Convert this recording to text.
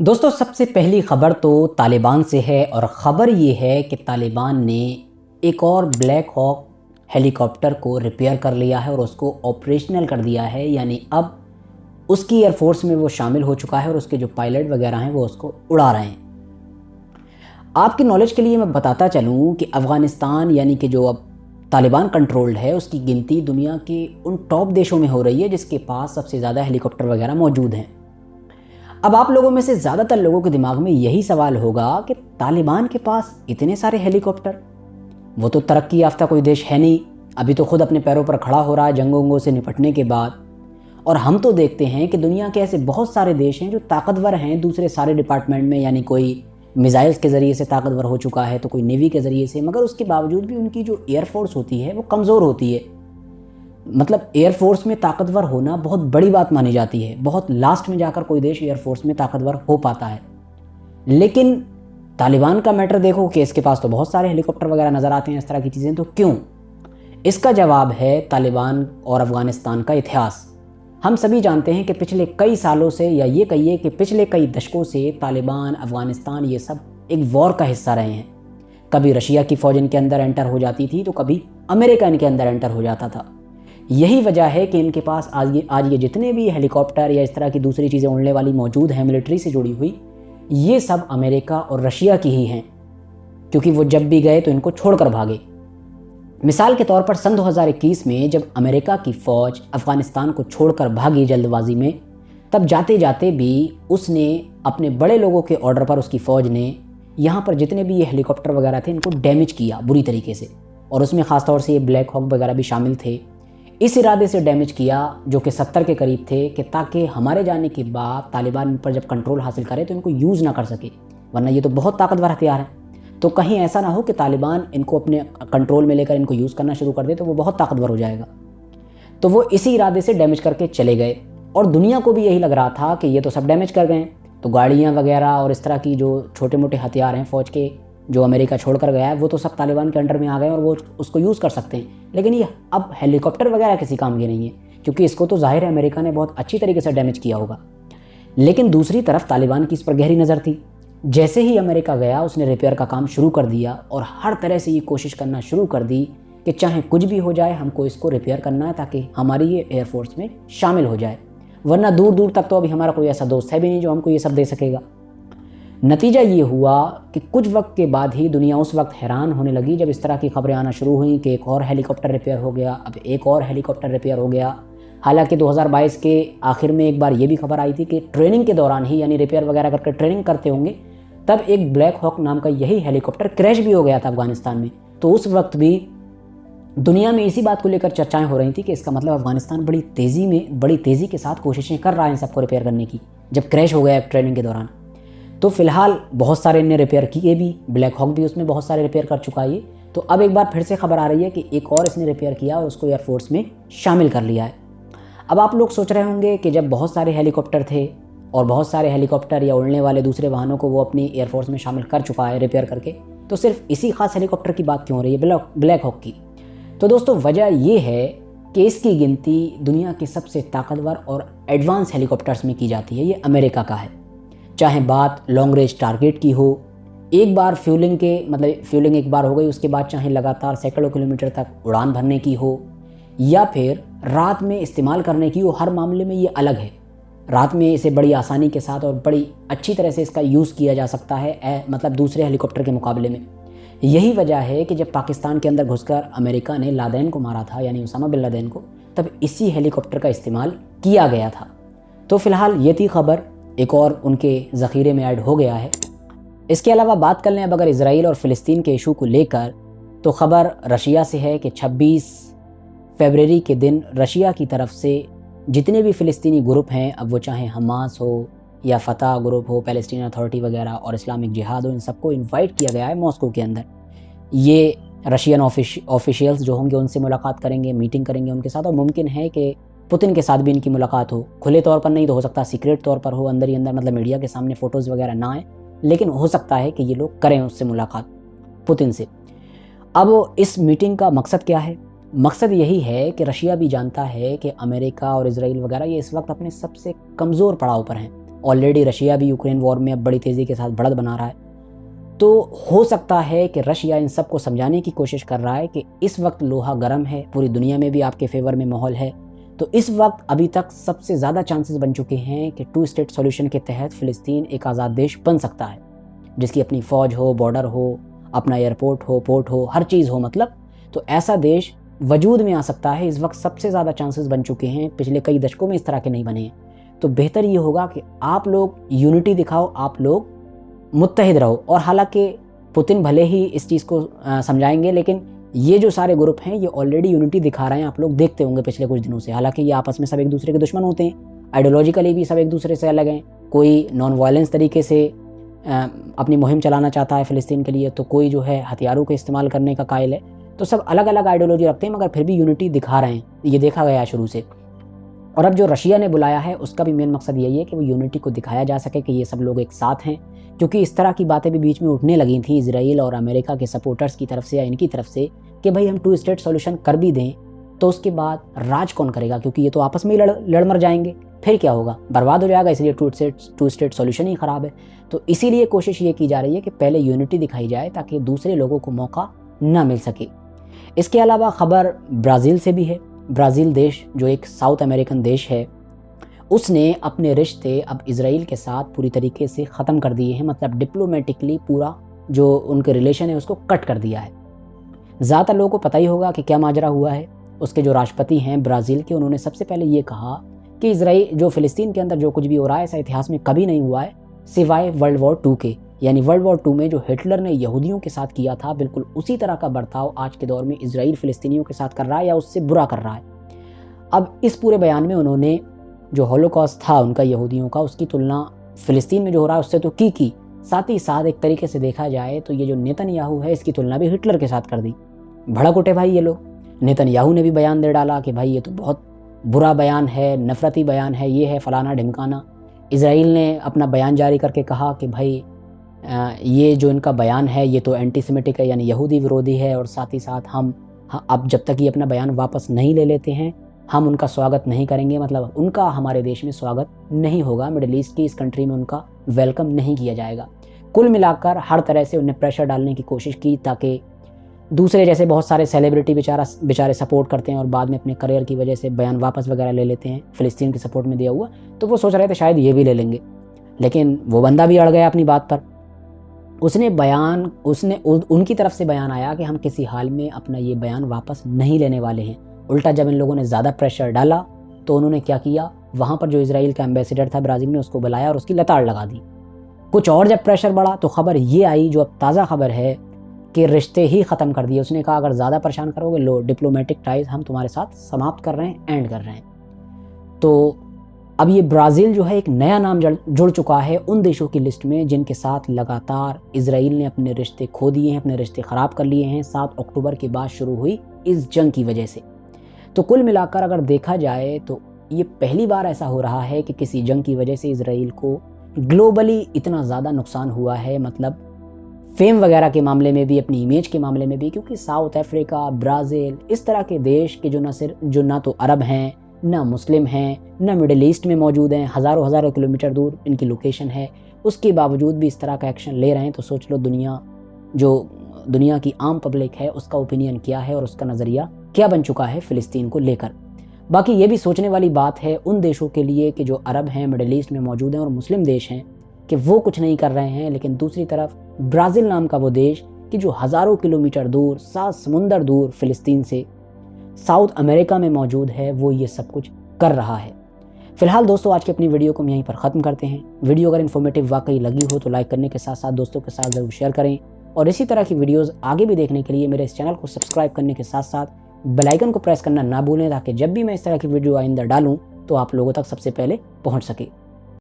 दोस्तों, सबसे पहली खबर तो तालिबान से है और ख़बर ये है कि तालिबान ने एक और ब्लैक हॉक हेलीकॉप्टर को रिपेयर कर लिया है और उसको ऑपरेशनल कर दिया है। यानी अब उसकी एयरफोर्स में वो शामिल हो चुका है और उसके जो पायलट वगैरह हैं वो उसको उड़ा रहे हैं। आपकी नॉलेज के लिए मैं बताता चलूँ कि अफ़गानिस्तान यानी कि जो अब तालिबान कंट्रोल्ड है, उसकी गिनती दुनिया के उन टॉप देशों में हो रही है जिसके पास सबसे ज़्यादा हेलीकॉप्टर वगैरह मौजूद हैं। अब आप लोगों में से ज़्यादातर लोगों के दिमाग में यही सवाल होगा कि तालिबान के पास इतने सारे हेलीकॉप्टर, वो तो तरक्की याफ्ता कोई देश है नहीं, अभी तो खुद अपने पैरों पर खड़ा हो रहा है जंगों से निपटने के बाद। और हम तो देखते हैं कि दुनिया के ऐसे बहुत सारे देश हैं जो ताकतवर हैं दूसरे सारे डिपार्टमेंट में, यानी कोई मिसाइल्स के ज़रिए से ताकतवर हो चुका है तो कोई नेवी के ज़रिए से, मगर उसके बावजूद भी उनकी जो एयरफोर्स होती है वो कमज़ोर होती है। मतलब एयरफोर्स में ताकतवर होना बहुत बड़ी बात मानी जाती है, बहुत लास्ट में जाकर कोई देश एयरफोर्स में ताकतवर हो पाता है। लेकिन तालिबान का मैटर देखो कि इसके पास तो बहुत सारे हेलीकॉप्टर वगैरह नज़र आते हैं, इस तरह की चीज़ें, तो क्यों? इसका जवाब है तालिबान और अफ़गानिस्तान का इतिहास। हम सभी जानते हैं कि पिछले कई सालों से, या ये कहिए कि पिछले कई दशकों से तालिबान, अफ़गानिस्तान ये सब एक वॉर का हिस्सा रहे हैं। कभी रशिया की फ़ौज इनके अंदर एंटर हो जाती थी तो कभी अमेरिका इनके अंदर एंटर हो जाता था। यही वजह है कि इनके पास आज ये जितने भी हेलीकॉप्टर या इस तरह की दूसरी चीज़ें उड़ने वाली मौजूद हैं मिलिट्री से जुड़ी हुई, ये सब अमेरिका और रशिया की ही हैं, क्योंकि वो जब भी गए तो इनको छोड़कर भागे। मिसाल के तौर पर सन 2021 में जब अमेरिका की फ़ौज अफ़गानिस्तान को छोड़कर भागी जल्दबाजी में, तब जाते जाते भी उसने अपने बड़े लोगों के ऑर्डर पर, उसकी फ़ौज ने यहाँ पर जितने भी ये हेलीकॉप्टर वगैरह थे इनको डैमेज किया बुरी तरीके से, और उसमें ख़ासतौर से ये ब्लैक हॉक वगैरह भी शामिल थे। इस इरादे से डैमेज किया जो कि 70 के करीब थे, कि ताकि हमारे जाने के बाद तालिबान पर जब कंट्रोल हासिल करे तो इनको यूज़ ना कर सके, वरना ये तो बहुत ताकतवर हथियार है। तो कहीं ऐसा ना हो कि तालिबान इनको अपने कंट्रोल में लेकर इनको यूज़ करना शुरू कर दे तो वो बहुत ताकतवर हो जाएगा। तो वो इसी इरादे से डैमेज करके चले गए, और दुनिया को भी यही लग रहा था कि ये तो सब डैमेज कर गए, तो गाड़ियाँ वगैरह और इस तरह की जो छोटे मोटे हथियार हैं फ़ौज के जो अमेरिका छोड़ कर गया है वो तो सब तालिबान के अंडर में आ गए और वो उसको यूज़ कर सकते हैं। लेकिन ये अब हेलीकॉप्टर वगैरह किसी काम के नहीं है, क्योंकि इसको तो ज़ाहिर है अमेरिका ने बहुत अच्छी तरीके से डैमेज किया होगा। लेकिन दूसरी तरफ तालिबान की इस पर गहरी नज़र थी। जैसे ही अमेरिका गया उसने रिपेयर का काम शुरू कर दिया और हर तरह से ये कोशिश करना शुरू कर दी कि चाहे कुछ भी हो जाए हमको इसको रिपेयर करना है ताकि हमारी ये एयरफोर्स में शामिल हो जाए, वरना दूर दूर तक तो अभी हमारा कोई ऐसा दोस्त है भी नहीं जो हमको ये सब दे सकेगा। नतीजा ये हुआ कि कुछ वक्त के बाद ही दुनिया उस वक्त हैरान होने लगी जब इस तरह की खबरें आना शुरू हुई कि एक और हेलीकॉप्टर रिपेयर हो गया, अब एक और हेलीकॉप्टर रिपेयर हो गया। हालांकि 2022 के आखिर में एक बार ये भी खबर आई थी कि ट्रेनिंग के दौरान ही, यानी रिपेयर वगैरह करके ट्रेनिंग करते होंगे, तब एक ब्लैक हॉक नाम का यही हेलीकॉप्टर क्रैश भी हो गया था अफगानिस्तान में। तो उस वक्त भी दुनिया में इसी बात को लेकर चर्चाएं हो रही थी कि इसका मतलब अफगानिस्तान बड़ी तेज़ी के साथ कोशिशें कर रहा है इन सबको रिपेयर करने की, जब क्रैश हो गया ट्रेनिंग के दौरान। तो फिलहाल बहुत सारे इनने रिपेयर किए भी, ब्लैक हॉक भी उसमें बहुत सारे रिपेयर कर चुका है ये। तो अब एक बार फिर से खबर आ रही है कि एक और इसने रिपेयर किया और उसको एयरफोर्स में शामिल कर लिया है। अब आप लोग सोच रहे होंगे कि जब बहुत सारे हेलीकॉप्टर थे और बहुत सारे हेलीकॉप्टर या उड़ने वाले दूसरे वाहनों को वो अपनी एयरफोर्स में शामिल कर चुका है रिपेयर करके, तो सिर्फ इसी खास हेलीकॉप्टर की बात क्यों हो रही है, ब्लैक हॉक की? तो दोस्तों वजह ये है कि इसकी गिनती दुनिया के सबसे ताकतवर और एडवांस हेलीकॉप्टर्स में की जाती है। ये अमेरिका का है। चाहे बात लॉन्ग रेंज टारगेट की हो, एक बार फ्यूलिंग एक बार हो गई, उसके बाद चाहे लगातार सैकड़ों किलोमीटर तक उड़ान भरने की हो, या फिर रात में इस्तेमाल करने की हो, हर मामले में ये अलग है। रात में इसे बड़ी आसानी के साथ और बड़ी अच्छी तरह से इसका यूज़ किया जा सकता है, दूसरे हेलीकॉप्टर के मुकाबले में। यही वजह है कि जब पाकिस्तान के अंदर घुसकर अमेरिका ने लादेन को मारा था, यानी उसामा बिन लादेन को, तब इसी हेलीकॉप्टर का इस्तेमाल किया गया था। तो फिलहाल ये थी खबर, एक और उनके ज़ख़ीरे में ऐड हो गया है। इसके अलावा बात कर लें अब अगर इजराइल और फ़िलिस्तीन के इशू को लेकर, तो ख़बर रशिया से है कि 26 फरवरी के दिन रशिया की तरफ से जितने भी फ़िलिस्तीनी ग्रुप हैं, अब वो चाहे हमास हो या फ़तह ग्रुप हो, पैलेस्टीन अथॉरिटी वगैरह और इस्लामिक जिहाद हो, इन सबको इनवाइट किया गया है मॉस्को के अंदर। ये रशियन ऑफिशियल्स जो होंगे उनसे मुलाकात करेंगे, मीटिंग करेंगे उनके साथ, और मुमकिन है कि पुतिन के साथ भी इनकी मुलाकात हो। खुले तौर पर नहीं तो हो सकता सीक्रेट तौर पर हो, अंदर ही अंदर, मतलब मीडिया के सामने फ़ोटोज़ वगैरह ना आए, लेकिन हो सकता है कि ये लोग करें उससे मुलाकात, पुतिन से। अब इस मीटिंग का मकसद क्या है? मकसद यही है कि रशिया भी जानता है कि अमेरिका और इजराइल वगैरह ये इस वक्त अपने सबसे कमज़ोर पड़ाव पर हैं ऑलरेडी रशिया भी यूक्रेन वॉर में अब बड़ी तेज़ी के साथ बढ़त बना रहा है। तो हो सकता है कि रशिया इन सब को समझाने की कोशिश कर रहा है कि इस वक्त लोहा गर्म है, पूरी दुनिया में भी आपके फेवर में माहौल है। तो इस वक्त अभी तक सबसे ज़्यादा चांसेस बन चुके हैं कि 2 स्टेट सॉल्यूशन के तहत फ़िलिस्तीन एक आज़ाद देश बन सकता है, जिसकी अपनी फ़ौज हो, बॉर्डर हो, अपना एयरपोर्ट हो, पोर्ट हो, हर चीज़ हो। मतलब तो ऐसा देश वजूद में आ सकता है। इस वक्त सबसे ज़्यादा चांसेस बन चुके हैं, पिछले कई दशकों में इस तरह के नहीं बने हैं। तो बेहतर ये होगा कि आप लोग यूनिटी दिखाओ, आप लोग मुत्तहिद रहो। और हालांकि पुतिन भले ही इस चीज़ को समझाएंगे, लेकिन ये जो सारे ग्रुप हैं ये ऑलरेडी यूनिटी दिखा रहे हैं। आप लोग देखते होंगे पिछले कुछ दिनों से। हालांकि ये आपस में सब एक दूसरे के दुश्मन होते हैं, आइडियोलॉजिकली भी सब एक दूसरे से अलग हैं। कोई नॉन वायलेंस तरीके से अपनी मुहिम चलाना चाहता है फ़िलिस्तीन के लिए, तो कोई जो है हथियारों के इस्तेमाल करने का कायल है। तो सब अलग अलग आइडियोलॉजी रखते हैं, मगर फिर भी यूनिटी दिखा रहे हैं। ये देखा गया है शुरू से। और अब जो रशिया ने बुलाया है उसका भी मेन मकसद यही है कि वो यूनिटी को दिखाया जा सके कि ये सब लोग एक साथ हैं। क्योंकि इस तरह की बातें भी बीच में उठने लगी थी इजराइल और अमेरिका के सपोर्टर्स की तरफ से या इनकी तरफ से कि भाई हम 2 स्टेट सॉल्यूशन कर भी दें तो उसके बाद राज कौन करेगा, क्योंकि ये तो आपस में ही लड़ मर जाएंगे, फिर क्या होगा, बर्बाद हो जाएगा। इसलिए 2 स्टेट सॉल्यूशन ही ख़राब है। तो इसीलिए कोशिश ये की जा रही है कि पहले यूनिटी दिखाई जाए ताकि दूसरे लोगों को मौका ना मिल सके। इसके अलावा ख़बर ब्राज़ील से भी है। ब्राज़ील देश जो एक साउथ अमेरिकन देश है, उसने अपने रिश्ते अब इजराइल के साथ पूरी तरीके से ख़त्म कर दिए हैं। मतलब डिप्लोमेटिकली पूरा जो उनके रिलेशन है उसको कट कर दिया है। ज़्यादातर लोगों को पता ही होगा कि क्या माजरा हुआ है। उसके जो राष्ट्रपति हैं ब्राज़ील के, उन्होंने सबसे पहले ये कहा कि इजराइल जो फ़िलिस्तीन के अंदर जो कुछ भी हो रहा है ऐसा इतिहास में कभी नहीं हुआ है सिवाय वर्ल्ड वॉर 2 के। यानी वर्ल्ड वॉर 2 में जो हिटलर ने यहूदियों के साथ किया था, बिल्कुल उसी तरह का बर्ताव आज के दौर में इजराइल फ़िलिस्तीनियों के साथ कर रहा है या उससे बुरा कर रहा है। अब इस पूरे बयान में उन्होंने जो हॉलोकॉस्ट था उनका यहूदियों का, उसकी तुलना फ़िलिस्तीन में जो हो रहा है उससे तो की। साथ ही साथ एक तरीके से देखा जाए तो ये जो नेतन्याहू है इसकी तुलना भी हिटलर के साथ कर दी। भड़क उठे भाई ये लोग। नेतन्याहू ने भी बयान दे डाला कि भाई ये तो बहुत बुरा बयान है, नफरती बयान है, ये है फलाना ढिमकाना। इजराइल ने अपना बयान जारी करके कहा कि भाई ये जो इनका बयान है ये तो एंटीसेमिटिक है, यानी यहूदी विरोधी है। और साथ ही साथ हम अब जब तक ये अपना बयान वापस नहीं ले लेते हैं हम उनका स्वागत नहीं करेंगे। मतलब उनका हमारे देश में स्वागत नहीं होगा, मिडिल ईस्ट की इस कंट्री में उनका वेलकम नहीं किया जाएगा। कुल मिलाकर हर तरह से उन्हें प्रेशर डालने की कोशिश की ताकि दूसरे जैसे बहुत सारे सेलिब्रिटी बेचारे सपोर्ट करते हैं और बाद में अपने करियर की वजह से बयान वापस वगैरह ले लेते हैं फ़िलिस्तीन के सपोर्ट में दिया हुआ, तो वो सोच रहे थे शायद ये भी ले लेंगे। लेकिन वो बंदा भी अड़ गया अपनी बात पर। उसने उनकी तरफ से बयान आया कि हम किसी हाल में अपना ये बयान वापस नहीं लेने वाले हैं। उल्टा जब इन लोगों ने ज़्यादा प्रेशर डाला तो उन्होंने क्या किया, वहाँ पर जो इजराइल का एम्बेसडर था ब्राज़ील में उसको बुलाया और उसकी लताड़ लगा दी। कुछ और जब प्रेशर बढ़ा तो खबर ये आई, जो अब ताज़ा खबर है, कि रिश्ते ही ख़त्म कर दिए। उसने कहा अगर ज़्यादा परेशान करोगे लो डिप्लोमेटिक टाइज हम तुम्हारे साथ समाप्त कर रहे हैं, एंड कर रहे हैं। तो अब ये ब्राज़ील जो है एक नया नाम जुड़ चुका है उन देशों की लिस्ट में जिनके साथ लगातार इजराइल ने अपने रिश्ते खो दिए हैं, अपने रिश्ते ख़राब कर लिए हैं 7 अक्टूबर के बाद शुरू हुई इस जंग की वजह से। तो कुल मिलाकर अगर देखा जाए तो ये पहली बार ऐसा हो रहा है कि किसी जंग की वजह से इजराइल को ग्लोबली इतना ज़्यादा नुकसान हुआ है। मतलब फेम वगैरह के मामले में भी, अपनी इमेज के मामले में भी, क्योंकि साउथ अफ्रीका, ब्राज़ील, इस तरह के देश के जो ना तो अरब हैं, ना मुस्लिम हैं, ना मिडिल ईस्ट में मौजूद हैं, हज़ारों किलोमीटर दूर इनकी लोकेशन है, उसके बावजूद भी इस तरह का एक्शन ले रहे हैं। तो सोच लो दुनिया की आम पब्लिक है उसका ओपिनियन क्या है और उसका नज़रिया क्या बन चुका है फ़िलिस्तीन को लेकर। बाकी ये भी सोचने वाली बात है उन देशों के लिए कि जो अरब हैं, मिडिल ईस्ट में मौजूद हैं और मुस्लिम देश हैं, कि वो कुछ नहीं कर रहे हैं, लेकिन दूसरी तरफ ब्राज़ील नाम का वो देश कि जो हज़ारों किलोमीटर दूर, 7 समुंदर दूर फ़िलिस्तीन से साउथ अमेरिका में मौजूद है, वो ये सब कुछ कर रहा है। फिलहाल दोस्तों आज की अपनी वीडियो को हम यहीं पर ख़त्म करते हैं। वीडियो अगर इन्फॉर्मेटिव वाकई लगी हो तो लाइक करने के साथ साथ दोस्तों के साथ ज़रूर शेयर करें, और इसी तरह की वीडियोज़ आगे भी देखने के लिए मेरे इस चैनल को सब्सक्राइब करने के साथ साथ बेल आइकन को प्रेस करना ना भूलें, ताकि जब भी मैं इस तरह की वीडियो आइंदा डालूँ तो आप लोगों तक सबसे पहले पहुँच सके।